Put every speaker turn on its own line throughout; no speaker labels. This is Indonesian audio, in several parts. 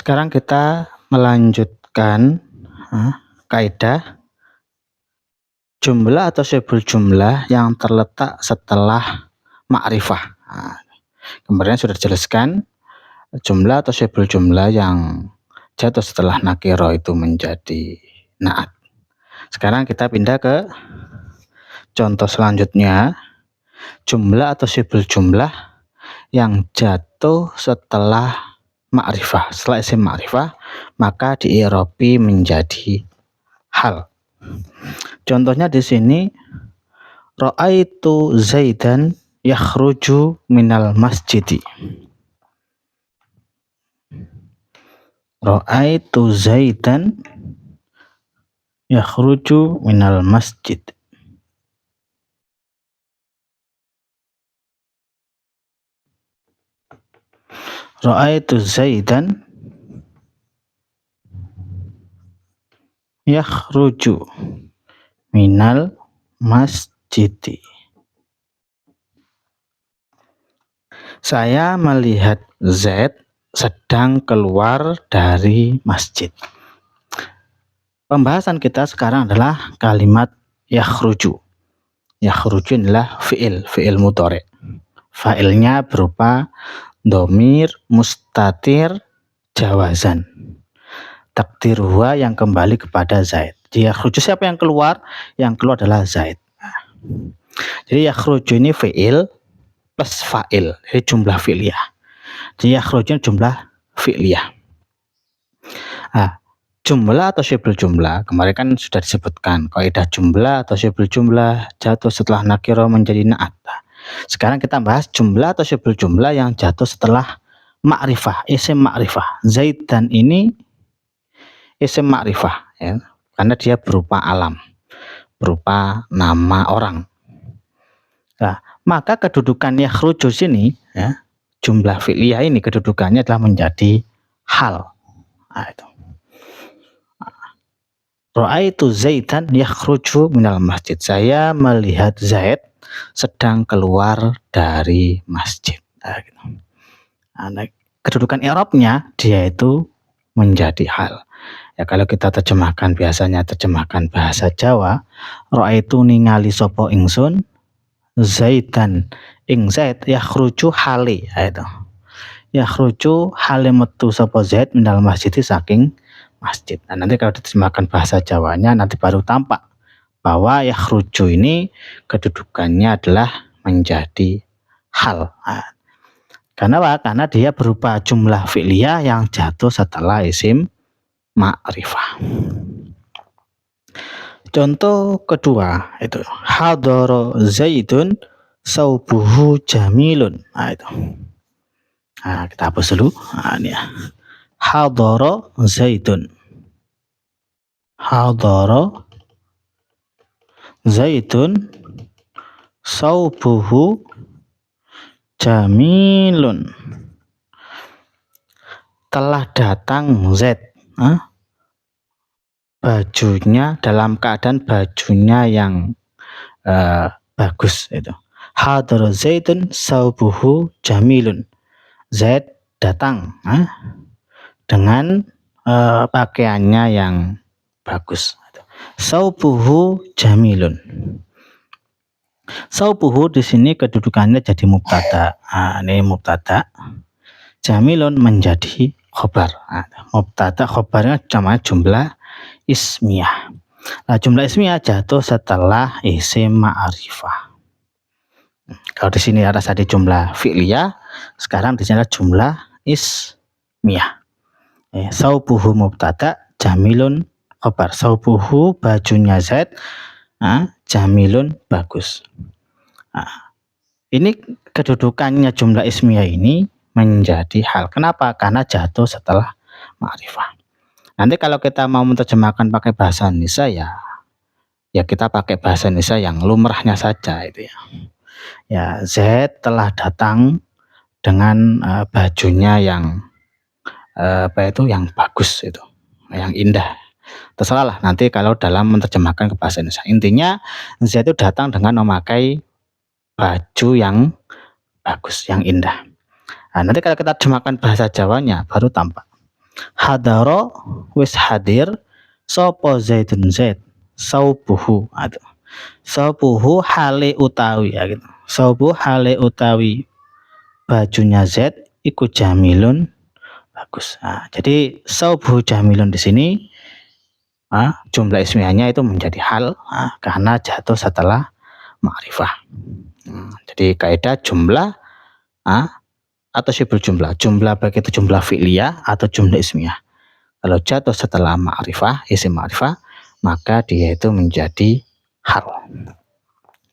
Sekarang kita melanjutkan kaidah jumlah atau syibhul jumlah yang terletak setelah ma'rifah. Kemarin sudah dijelaskan jumlah atau syibhul jumlah yang jatuh setelah nakiro itu menjadi na'at. Sekarang kita pindah ke contoh selanjutnya, jumlah atau syibhul jumlah yang jatuh setelah ma'rifah. Setelah isim ma'rifah maka di'irobi menjadi hal. Contohnya di sini, ra'aitu Zaidan yakhruju minal masjidi. Ra'aitu Zaidan yakhruju minal masjid. Ra'aitu Zaidan yakhruju minal masjidi. Saya melihat Zaid sedang keluar dari masjid. Pembahasan kita sekarang adalah kalimat yakhruju. Yakhruju adalah fi'il mudhari'. Fa'ilnya berupa dhamir mustatir jawazan. Takdir huwa yang kembali kepada Zaid. Jadi yakhruju siapa yang keluar? Yang keluar adalah Zaid. Jadi yakhruju ini fi'il plus fa'il, jadi jumlah fi'liyah. Jadi yakhruju jumlah fi'liyah. Jumlah atau syibhul jumlah kemarin kan sudah disebutkan kaidah jumlah atau syibhul jumlah jatuh setelah nakiro menjadi na'at. Sekarang kita bahas jumlah atau syibhul jumlah yang jatuh setelah ma'rifah, isim ma'rifah. Zaidan ini isim ma'rifah ya, karena dia berupa alam, berupa nama orang. Nah, maka kedudukan yakhruju sini ya, jumlah fi'liyah ini kedudukannya adalah menjadi hal. Itu. Ra'aitu Zaidan yakhruju minal masjid. Saya melihat Zaid sedang keluar dari masjid. Gitu. Kedudukan i'rabnya dia itu menjadi hal. Ya kalau kita terjemahkan biasanya terjemahkan bahasa Jawa, ra'aitu ningali sapa ingsun Zaidan ing Zaid yakhruju hale. Itu. Yakhruju hale metu sapa Zaid minal masjid saking masjid. Nah, nanti kalau diterjemahkan bahasa Jawanya nanti baru tampak bahwa yakhruju ini kedudukannya adalah menjadi hal. Karena apa? Karena dia berupa jumlah fi'liyah yang jatuh setelah isim ma'rifah. Contoh kedua itu hadara Zaidun saubuhu jamilun. Itu. Kita hapus dulu. Ini ya. Hadara Zaidun. Hadara Zaidun saubuhu jamilun. Telah datang Zaid. Bajunya dalam keadaan bajunya yang bagus itu. Hadara Zaidun saubuhu jamilun. Zaid datang dengan pakaiannya yang bagus. Saubuhu jamilun. Saubuhu di sini kedudukannya jadi mubtada. Ini mubtada. Jamilun menjadi khobar. Mubtada khobarnya namanya jumlah ismiyah. Nah, jumlah ismiyah jatuh setelah isim ma'rifah. Kalau di sini ada tadi jumlah fi'liyah, sekarang di sini adalah jumlah ismiyah. Saubuhu mubtada, jamilun khobar. Saubuhu bajunya Zaid, jamilun bagus. Ini kedudukannya jumlah ismiyah ini menjadi hal. Kenapa? Karena jatuh setelah ma'rifah. Nanti kalau kita mau menerjemahkan pakai bahasa Indonesia ya kita pakai bahasa Indonesia yang lumrahnya saja itu ya. Ya, Zaid telah datang dengan bajunya yang yang bagus itu, yang indah. Terserah lah nanti kalau dalam menerjemahkan ke bahasa Indonesia. Intinya Zaid itu datang dengan memakai baju yang bagus, yang indah. Nah, nanti kalau kita terjemahkan bahasa Jawanya baru tampak. Hadaro wis hadir sapa Zaidun Zaid saubuhu. Aduh. Saubuhu hale utawi ya gitu. Saubuhu hale utawi bajunya Z iku jamilun bagus. Nah, jadi saubuhu jamilun di sini jumlah ismiyahnya itu menjadi hal karena jatuh setelah ma'rifah. Jadi kaidah jumlah atau syibul jumlah baik itu jumlah fi'liyah atau jumlah ismiyah. Kalau jatuh setelah ma'rifah, isim ma'rifah, maka dia itu menjadi hal.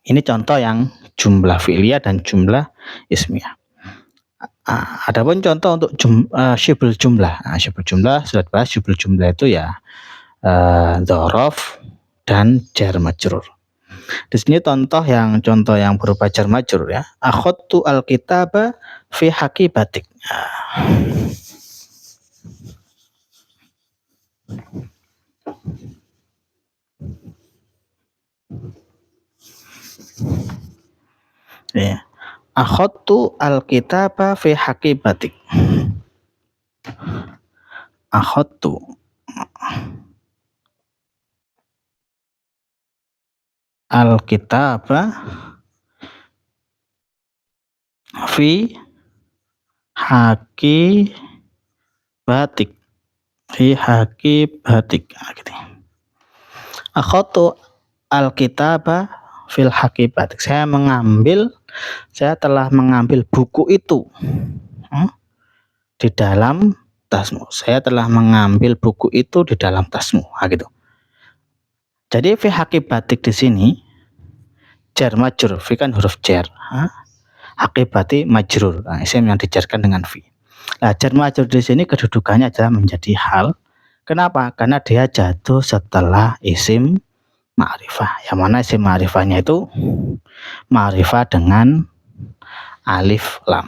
Ini contoh yang jumlah fi'liyah dan jumlah ismiyah. Adapun contoh untuk syibul jumlah. Syibul jumlah sudah bahas, syibul jumlah itu ya dzaraf dan jar majrur. Di sini contoh yang berupa jar majrur ya. Akhadtu alkitaba fi haqibatik. Ya. Akhadtu alkitaba fi haqibatik. Akhadtu alkitaba fi haqibatik. Fi haqibatik. Gitu. Akhadtu alkitaba fil haqibatik. Saya telah mengambil buku itu di dalam tasmu. Saya telah mengambil buku itu di dalam tasmu. Gitu. Jadi fi haqibatik di sini jar majrur, fi kan huruf jar. Hakibati majrur, isim yang dijarkan dengan fi. Nah, jar majrur di sini kedudukannya adalah menjadi hal. Kenapa? Karena dia jatuh setelah isim ma'rifah. Yang mana isim ma'rifahnya itu ma'rifah dengan alif lam.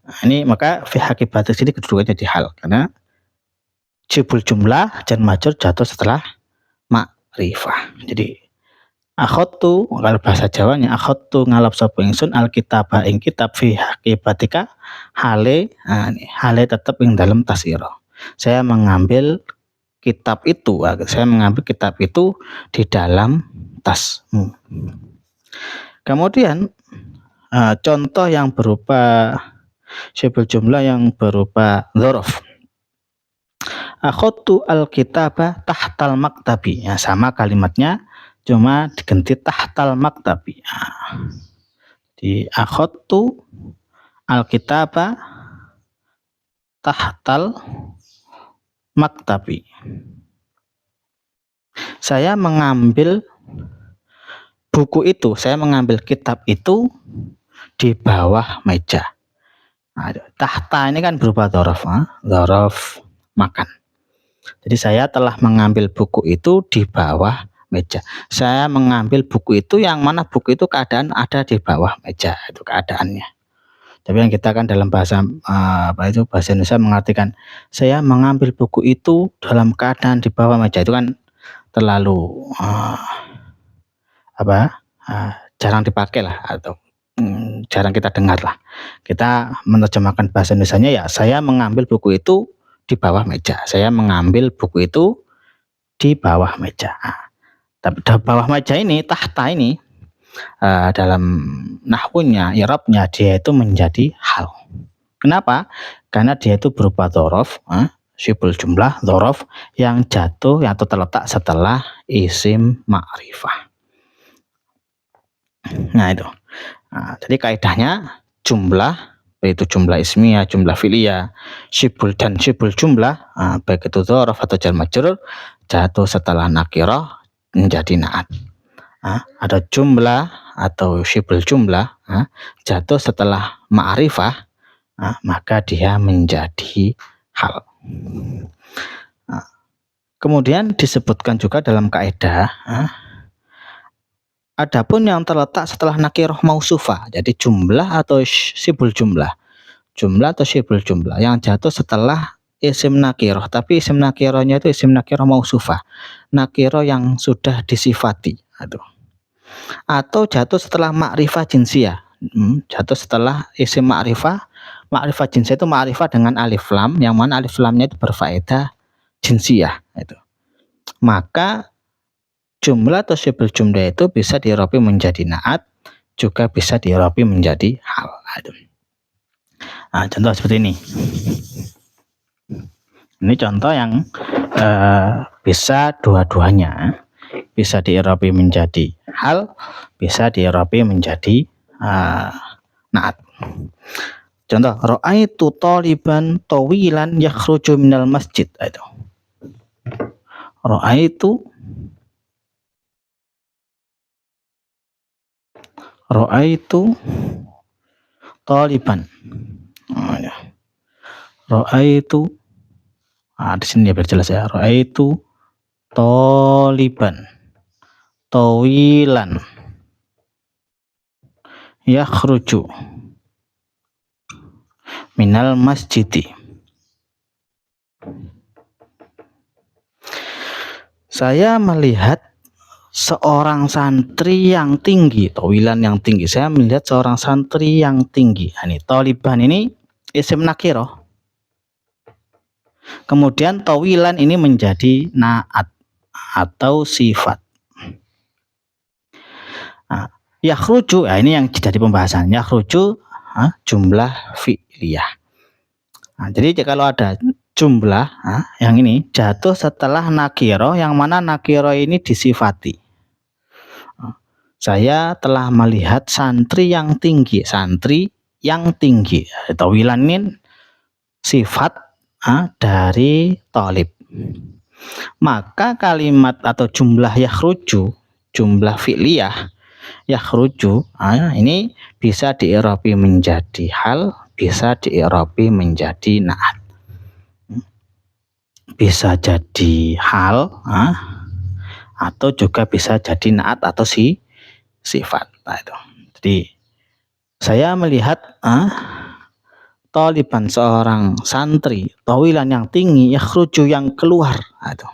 Nah, ini maka fi haqibatik sini kedudukannya jadi hal karena syibul jumlah jar majrur jatuh setelah ma'rifah. Jadi akhadtu, kalau bahasa Jawanya akhadtu ngalap sapa ingsun alkitabah ing kitab fi haqibatika hale tetep ing dalam tas ira. Saya mengambil kitab itu di dalam tasmu. Kemudian contoh yang berupa syibul jumlah yang berupa dzaraf. Akhadtu alkitabah tahtal maktabi. Ya, sama kalimatnya cuma diganti tahtal maktabi. Di akhadtu alkitabah tahtal maktabi. Saya mengambil buku itu, saya mengambil kitab itu di bawah meja. Tahta ini kan berupa dzaraf, dzaraf makan. Jadi saya telah mengambil buku itu di bawah meja. Saya mengambil buku itu yang mana buku itu keadaan ada di bawah meja, itu keadaannya. Tapi yang kita kan dalam bahasa bahasa Indonesia mengartikan saya mengambil buku itu dalam keadaan di bawah meja, itu kan terlalu jarang dipakai lah atau jarang kita dengar lah. Kita menerjemahkan bahasa Indonesianya ya saya mengambil buku itu di bawah meja. Saya mengambil buku itu di bawah meja. Tapi di bawah meja ini, tahta ini dalam nahwunya, i'rabnya dia itu menjadi hal. Kenapa? Karena dia itu berupa dzaraf, syibul jumlah dzaraf yang jatuh atau terletak setelah isim ma'rifah. Nah itu. Jadi kaidahnya jumlah, yaitu jumlah ismiyah, jumlah fi'liyah, syibul jumlah, baik itu dzaraf atau jar majrur, jatuh setelah nakirah menjadi na'at. Ada jumlah atau syibul jumlah jatuh setelah ma'rifah, maka dia menjadi hal. Kemudian disebutkan juga dalam kaidah adapun yang terletak setelah nakirah mausufah, jadi jumlah atau syibul jumlah atau syibul jumlah yang jatuh setelah isim nakirah, tapi isim nakirahnya itu isim nakirah mausufah, nakirah yang sudah disifati, atau jatuh setelah ma'rifah jinsiyah, jatuh setelah isim ma'rifah Ma'rifah jinsiyah itu ma'rifah dengan alif lam, yang mana alif lamnya itu berfaedah jinsiyah itu. Maka jumlah atau syibul jumlah itu bisa di'irabi menjadi na'at, juga bisa di'irabi menjadi hal. Nah, contoh seperti ini. Ini contoh yang bisa dua-duanya, bisa di'irabi menjadi hal, bisa di'irabi menjadi na'at. Contoh, ra'aitu thaliban tawilan yakhruju minal masjid. Itu. Ra'aitu thaliban. Ya. Ra'aitu, di sini ya biar jelas ya. Ra'aitu thaliban tawilan yakhruju minal masjidi. Saya melihat seorang santri yang tinggi, tawilan yang tinggi. Saya melihat seorang santri yang tinggi. Ini thaliban ini isim nakirah. Kemudian tawilan ini menjadi na'at atau sifat. Nah, yakhruju, ini yang jadi pembahasan. Yakhruju jumlah fi'liyah. Nah, jadi kalau ada jumlah yang ini jatuh setelah nakiro, yang mana nakiro ini disifati. Saya telah melihat santri yang tinggi. Santri yang tinggi. Tawilan ini sifat dari thalib. Maka kalimat atau jumlah yakhruju, jumlah fi'liyah yakhruju, ini bisa di'irabi menjadi hal, bisa di'irabi menjadi na'at. Bisa jadi hal atau juga bisa jadi na'at atau sifat. Nah, itu. Jadi saya melihat thaliban, seorang santri tawilan yang tinggi, yakhruju yang keluar. Nah, itu.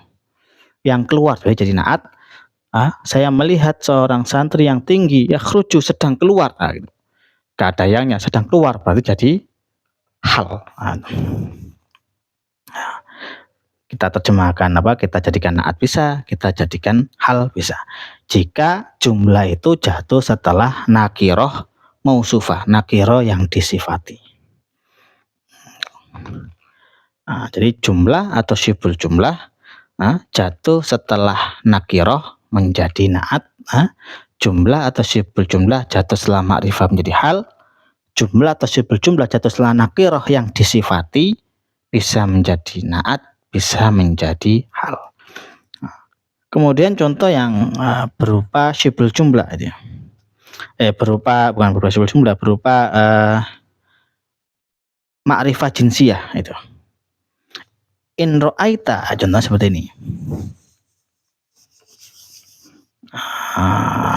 Yang keluar jadi na'at. Saya melihat seorang santri yang tinggi, yakhruju sedang keluar. Nah, gitu. Keadaannya sedang keluar berarti jadi hal. Kita terjemahkan kita jadikan na'at bisa, kita jadikan hal bisa. Jika jumlah itu jatuh setelah nakiroh mausufah, nakiroh yang disifati. Jadi jumlah atau syibul jumlah jatuh setelah nakiroh menjadi na'at. Jumlah atau syibul jumlah jatuh setelah ma'rifah menjadi hal. Jumlah atau syibul jumlah jatuh setelah nakiroh yang disifati, bisa menjadi na'at, bisa menjadi hal. Kemudian contoh yang berupa syibul jumlah aja. Bukan berupa syibul jumlah, berupa ma'rifah jinsiyah itu. In ra'aita, contoh seperti ini.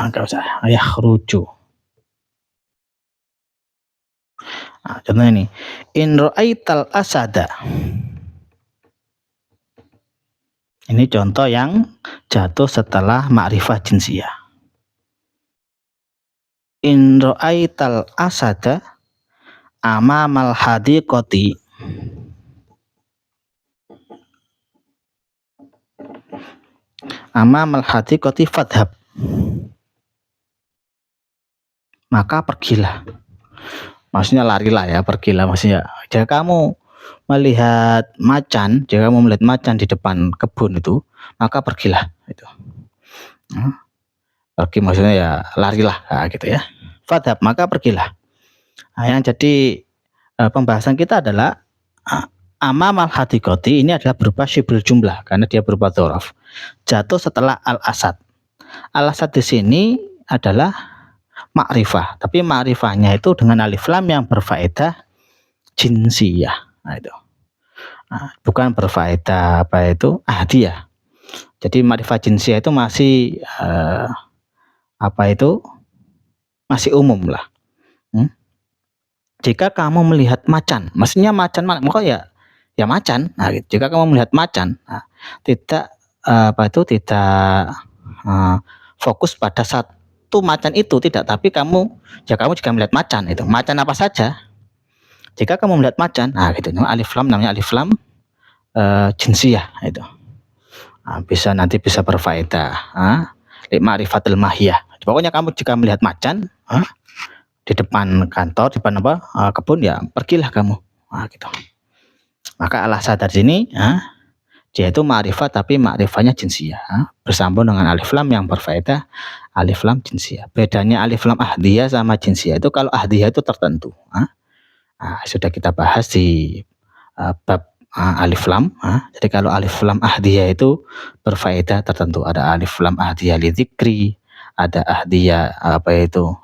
Enggak usah, yakhruju. Contoh ini. In ra'aital asada. Ini contoh yang jatuh setelah ma'rifah jinsiyah. In ra'aital asada amamal hadiqati. Amamal hadiqati fadhab. Maka pergilah. Maksudnya larilah ya, pergilah. Maksudnya jika kamu melihat macan, di depan kebun itu, maka pergilah itu. Pergi maksudnya ya larilah, gitu ya. Fadhab, maka pergilah. Yang jadi pembahasan kita adalah amamal hadiqati ini adalah berupa syibul jumlah karena dia berupa dzaraf. Jatuh setelah al-asad. Al-asad di sini adalah ma'rifah, tapi ma'rifahnya itu dengan alif lam yang berfaedah jinsiyah. Itu. Bukan berfaedah ahdiyah. Jadi ma'rifah jinsiyah itu masih masih umum lah. Jika kamu melihat macan, maksudnya macan mana? Maka ya macan. Jika kamu melihat macan, tidak fokus pada satu macan itu, tidak, tapi kamu jika melihat macan itu, macan apa saja, Jika kamu melihat macan, nah gitu, alif lam namanya alif lam jinsiyah itu. Bisa nanti bisa berfaedah. Ma'rifatul mahiyah. Pokoknya kamu jika melihat macan di depan kantor, di depan kebun, ya pergilah kamu. Gitu. Maka al-asad dari sini dia itu ma'rifat tapi ma'rifatnya jinsiyah, bersambung dengan alif lam yang berfaedah alif lam jinsiyah. Bedanya alif lam ahdiyah sama jinsiyah itu, kalau ahdiyah itu tertentu. Sudah kita bahas di bab alif lam. Jadi kalau alif lam ahdiyah itu berfaedah tertentu. Ada alif lam ahdiyah lidzikri, ada ahdiyah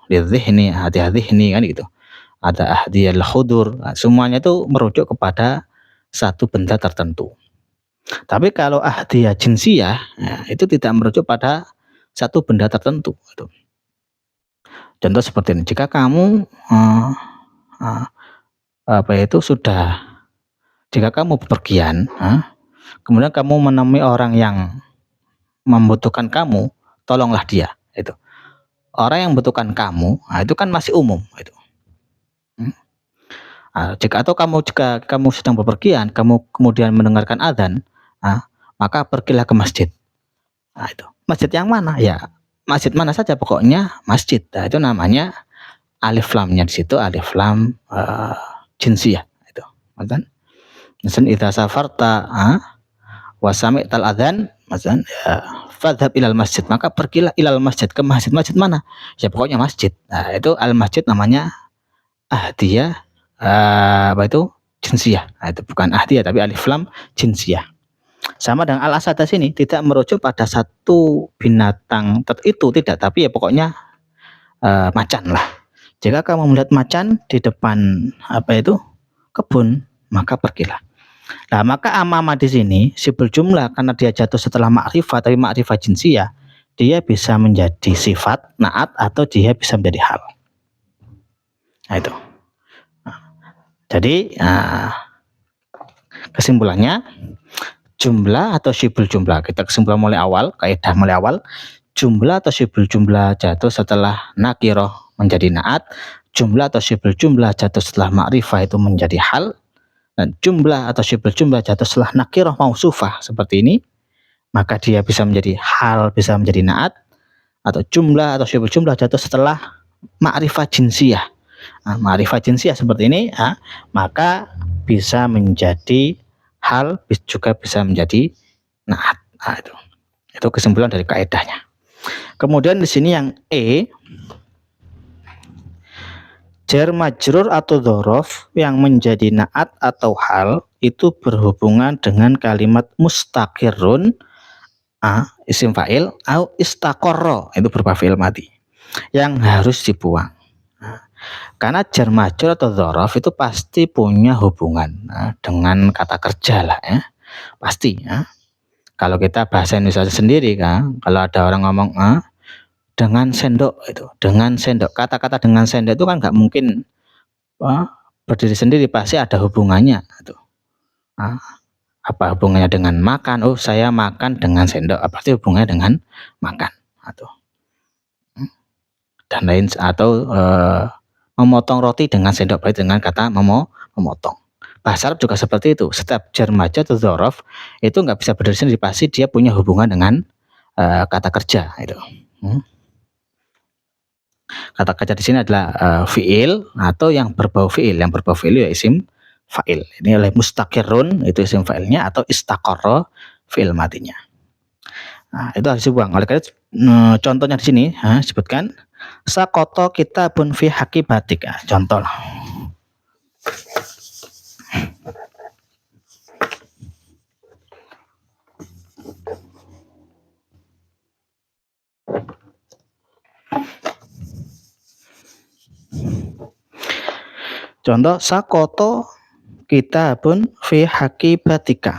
lidzihni, ahdiyah dzihni kan gitu. Ada ahdiyah al-hudur. Semuanya itu merujuk kepada satu benda tertentu. Tapi kalau ahdiyah jinsiyah itu tidak merujuk pada satu benda tertentu. Contoh seperti ini, jika kamu jika kamu bepergian, kemudian kamu menemui orang yang membutuhkan kamu, tolonglah dia. Itu orang yang membutuhkan kamu, itu kan masih umum. Itu. Jika kamu sedang bepergian, kamu kemudian mendengarkan adzan, maka pergilah ke masjid. Itu masjid yang mana? Ya masjid mana saja, pokoknya masjid. Itu namanya alif lamnya di situ alif lam jinsiyah. Itu, kan? Misalnya idza safarta wa sami'tal adzan, misalnya fadhhab ilal masjid, maka pergilah ilal masjid, ke masjid. Masjid mana? Ya pokoknya masjid. Itu al masjid namanya ahdiyah jinsiyah. Itu bukan ahdiyah tapi alif lam jinsiyah. Sama dengan al-asad sini, tidak merujuk pada satu binatang itu, tidak, tapi ya pokoknya macan lah. Jika kamu melihat macan di depan kebun, maka pergilah. Nah, maka amama di sini sibul jumlah, karena dia jatuh setelah ma'rifat tapi ma'rifat jinsiyah, dia bisa menjadi sifat naat atau dia bisa menjadi hal. Nah, itu. Jadi kesimpulannya, jumlah atau sibul jumlah, kita kesimpulan mulai awal, kaidah mulai awal, jumlah atau sibul jumlah jatuh setelah nakiroh menjadi naat, jumlah atau sibul jumlah jatuh setelah ma'rifah itu menjadi hal, dan jumlah atau sibul jumlah jatuh setelah nakiroh mausufah seperti ini, maka dia bisa menjadi hal, bisa menjadi naat. Atau jumlah atau sibul jumlah jatuh setelah ma'rifah jinsiyah. Ma'rifah jinsiyah seperti ini, maka bisa menjadi hal, juga bisa menjadi naat. Itu kesimpulan dari kaidahnya. Kemudian di sini yang jar majrur atau dzaraf yang menjadi naat atau hal itu berhubungan dengan kalimat mustaqirrun, isim fa'il, atau istaqarra, itu berupa fi'il madhi yang harus dibuang. Karena jar majrur atau dzaraf itu pasti punya hubungan dengan kata kerja lah, ya. Pasti, ya. Kalau kita bahasa Indonesia sendiri kan, kalau ada orang ngomong dengan sendok, itu dengan sendok, kata-kata dengan sendok itu kan nggak mungkin berdiri sendiri, pasti ada hubungannya. Itu apa hubungannya dengan makan? Oh, saya makan dengan sendok, pasti hubungannya dengan makan. Dan lain, atau memotong roti dengan sendok, berarti dengan kata memotong. Bahasa Arab juga seperti itu. Setiap jar majrur atau dzaraf itu nggak bisa berdiri sendiri, pasti dia punya hubungan dengan kata kerja. Itu. Kata kerja di sini adalah fiil atau yang berbau fiil. Yang berbau fiil ya isim fa'il. Ini oleh mustaqirrun, itu isim fa'ilnya, atau istaqarra fiil matinya. Itu harus dibuang. Oleh karena contohnya di sini sebutkan sakoto kitabun fi haqibatik. Contoh. Contoh sakoto kitabun fi haqibatika.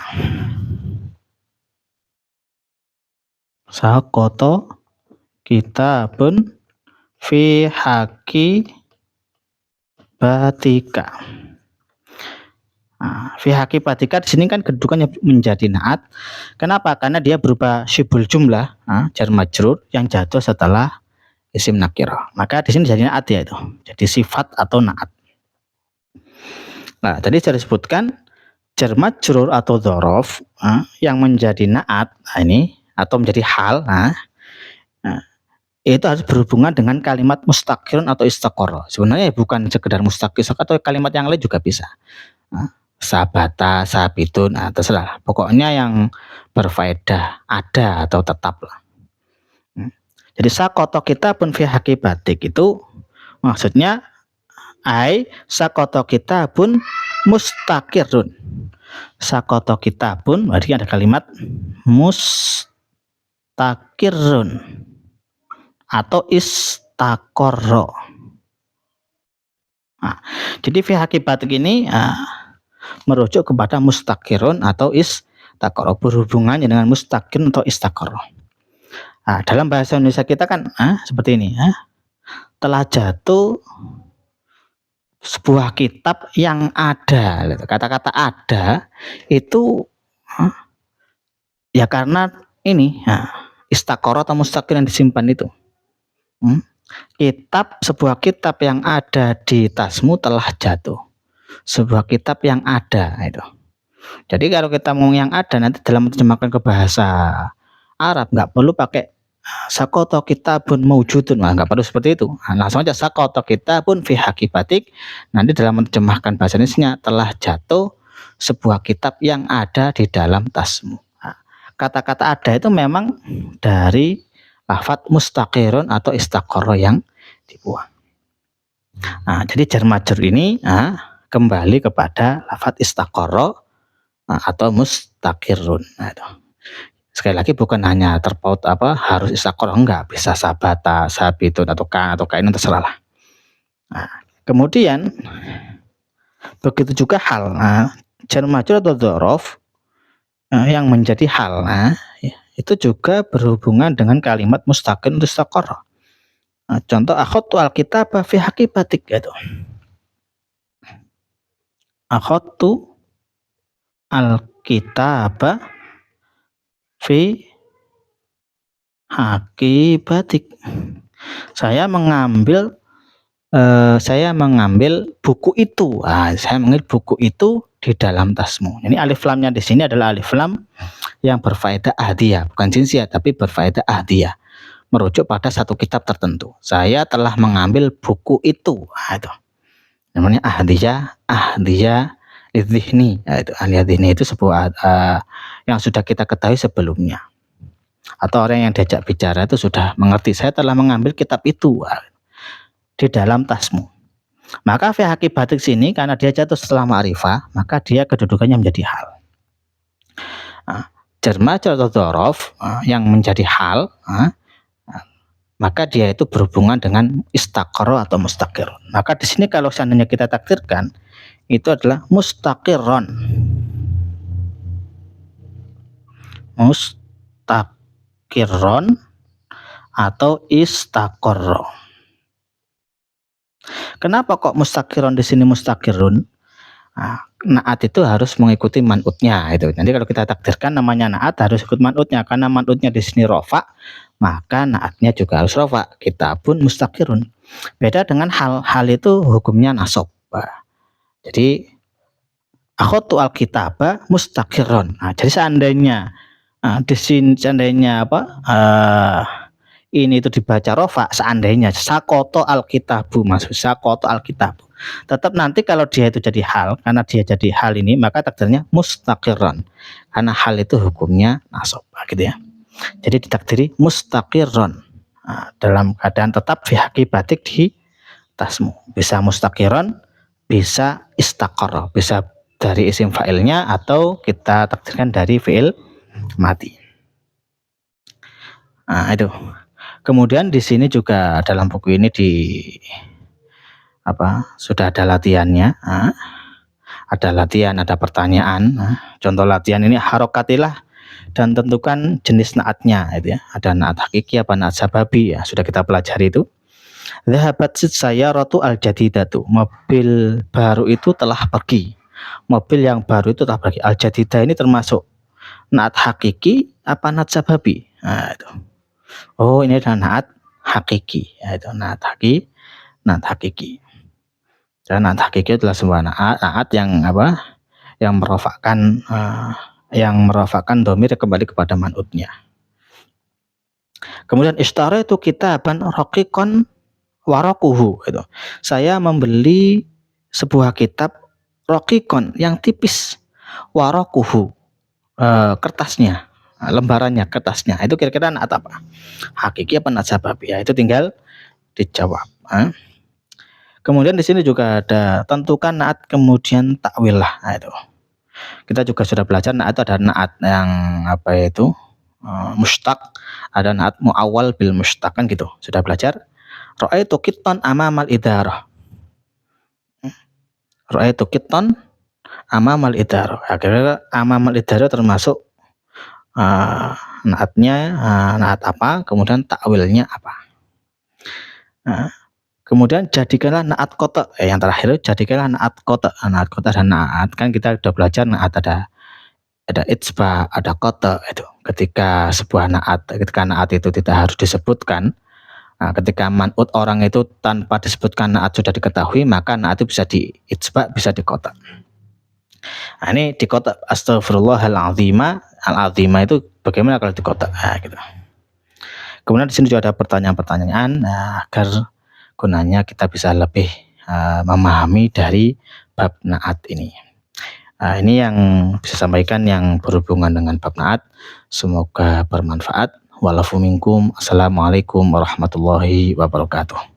Sakoto kitabun fi haqibatika. Fi haqibatika di sini kan kedudukannya menjadi naat. Kenapa? Karena dia berupa syibul jumlah, jar majrur yang jatuh setelah isim nakirah. Maka di sini jadi naat, ya itu. Jadi sifat atau naat. Nah, tadi saya disebutkan jar majrur atau dzaraf yang menjadi naat, ini atau menjadi hal, nah, itu harus berhubungan dengan kalimat mustaqirun atau istaqarra. Sebenarnya bukan sekedar mustaqir atau kalimat yang lain juga bisa. Sabata, sabitun, terserah. Pokoknya yang berfaedah, ada atau tetap lah. Jadi sakoto kita pun fi hakibatik itu maksudnya sakoto kita pun mustaqirun. Sakoto kita pun berarti ada kalimat mustaqirun atau istaqarra. Nah, jadi fi hakibatik ini merujuk kepada mustaqirun atau istaqarra, berhubungannya dengan mustaqirun atau istaqarra. Nah, dalam bahasa Indonesia kita kan seperti ini, telah jatuh sebuah kitab yang ada. Kata-kata ada itu ya karena ini istaqarra atau mustaqir yang disimpan itu. Sebuah kitab yang ada di tasmu telah jatuh. Sebuah kitab yang ada itu. Jadi kalau kita ngomong yang ada nanti dalam menerjemahkan ke bahasa Arab nggak perlu pakai sakoto kitabun maujudun, nggak perlu seperti itu. Langsung aja sakoto kitabun fi hakibatik. Nanti dalam menerjemahkan bahasa Indonesia telah jatuh sebuah kitab yang ada di dalam tasmu. Kata-kata ada itu memang dari lafadz mustaqirun atau istaqarra yang dibuang. Jadi jar majrur ini kembali kepada lafadz istaqarra atau mustaqirun. Itu. Sekali lagi bukan hanya terpaut harus istaqarra, enggak, bisa sabata, sabitun atau kain terserah lah. Kemudian begitu juga hal. Jar majrur atau dzaraf yang menjadi hal itu juga berhubungan dengan kalimat mustaqir atau istaqarra. Contoh akhadtu alkitaba fi hakibatik gitu. Akhadtu alkitaba fi hakibatik. Saya mengambil buku itu. Saya mengambil buku itu di dalam tasmu. Ini alif lamnya di sini adalah alif lam yang berfaedah ahdiyah, bukan jinsiyah tapi berfaedah ahdiyah, merujuk pada satu kitab tertentu. Saya telah mengambil buku itu. Itu namanya ahdiyah lidzihni. Itu ahdiyah lidzihni itu sebuah yang sudah kita ketahui sebelumnya. Atau orang yang diajak bicara itu sudah mengerti, saya telah mengambil kitab itu di dalam tasmu. Maka fi hakibatik sini karena dia jatuh setelah ma'rifah, maka dia kedudukannya menjadi hal. Jar majrur atau dzaraf yang menjadi hal, maka dia itu berhubungan dengan istaqarra atau mustaqirun. Maka di sini kalau seandainya kita takdirkan itu adalah mustaqirron. Mustaqirron atau istaqarra. Kenapa kok mustaqirron di sini mustaqirun? Naat itu harus mengikuti man'utnya itu. Nanti kalau kita takdirkan namanya naat harus ikut man'utnya, karena man'utnya di sini rofa, maka naatnya juga harus rofa. Kitabun mustaqirun. Beda dengan hal itu hukumnya nasab. Jadi akhadtu alkitaba mustaqirron. Jadi seandainya di sini seandainya ini itu dibaca rofa, seandainya sakoto alkitabu, maksud sakoto alkitabu, tetap nanti kalau dia itu jadi hal, karena dia jadi hal ini maka takdirnya mustaqirron, karena hal itu hukumnya nasab gitu ya. Jadi ditakdiri mustaqirron dalam keadaan tetap fi hakibatik di tasmu. Bisa mustaqirron, bisa istaqarra, bisa dari isim fa'ilnya atau kita takdirkan dari fi'il mati. Itu. Kemudian di sini juga dalam buku ini sudah ada latihannya. Ada latihan, ada pertanyaan. Contoh latihan ini harokatilah dan tentukan jenis naatnya itu ya. Ada naat hakiki apa naat sababi ya, sudah kita pelajari itu. Dhahabat sayyaratu al-jadidatu. Mobil baru itu telah pergi. Mobil yang baru itu telah pergi. Al-jadidah ini termasuk naat hakiki apa naat sababi? Itu. Oh, ini adalah naat hakiki, yaitu naat hakiki. Dan naat hakiki adalah sebuah naat yang apa? Yang merofakkan domir kembali kepada man'utnya. Kemudian ishtara itu kitaban raqiqan waraquhu itu. Saya membeli sebuah kitab raqiqan yang tipis, waraquhu kertasnya, lembarannya, kertasnya. Itu kira-kira naat apa? Hakiki apa naat sababi? Ya, itu tinggal dijawab. Kemudian di sini juga ada tentukan naat kemudian takwil lah. Nah, itu. Kita juga sudah belajar naat ada naat yang apa itu? Mustaq, ada naat muawwal bil mustaq kan gitu. Sudah belajar. Ra'aitu qittan amamal idarah. Ra'aitu qittan amamal idarah. Akhirnya amamal idarah termasuk naatnya naat apa, kemudian takwilnya apa. Kemudian jadikanlah naat kota. Yang terakhir jadikanlah naat kota. Naat kota dan naat kan kita sudah belajar naat ada itsba, ada kota itu. Ketika sebuah naat, ketika naat itu tidak harus disebutkan. Ketika man'ut orang itu tanpa disebutkan naat sudah diketahui, maka naat itu bisa di itsba, bisa di kota. Nah, ini di kota astagfirullahalazima, al-azima itu bagaimana kalau di kota? Gitu. Kemudian di sini juga ada pertanyaan-pertanyaan agar gunanya kita bisa lebih memahami dari bab naat ini. Ini yang bisa sampaikan yang berhubungan dengan bab naat. Semoga bermanfaat. Walafu minkum. Assalamualaikum warahmatullahi wabarakatuh.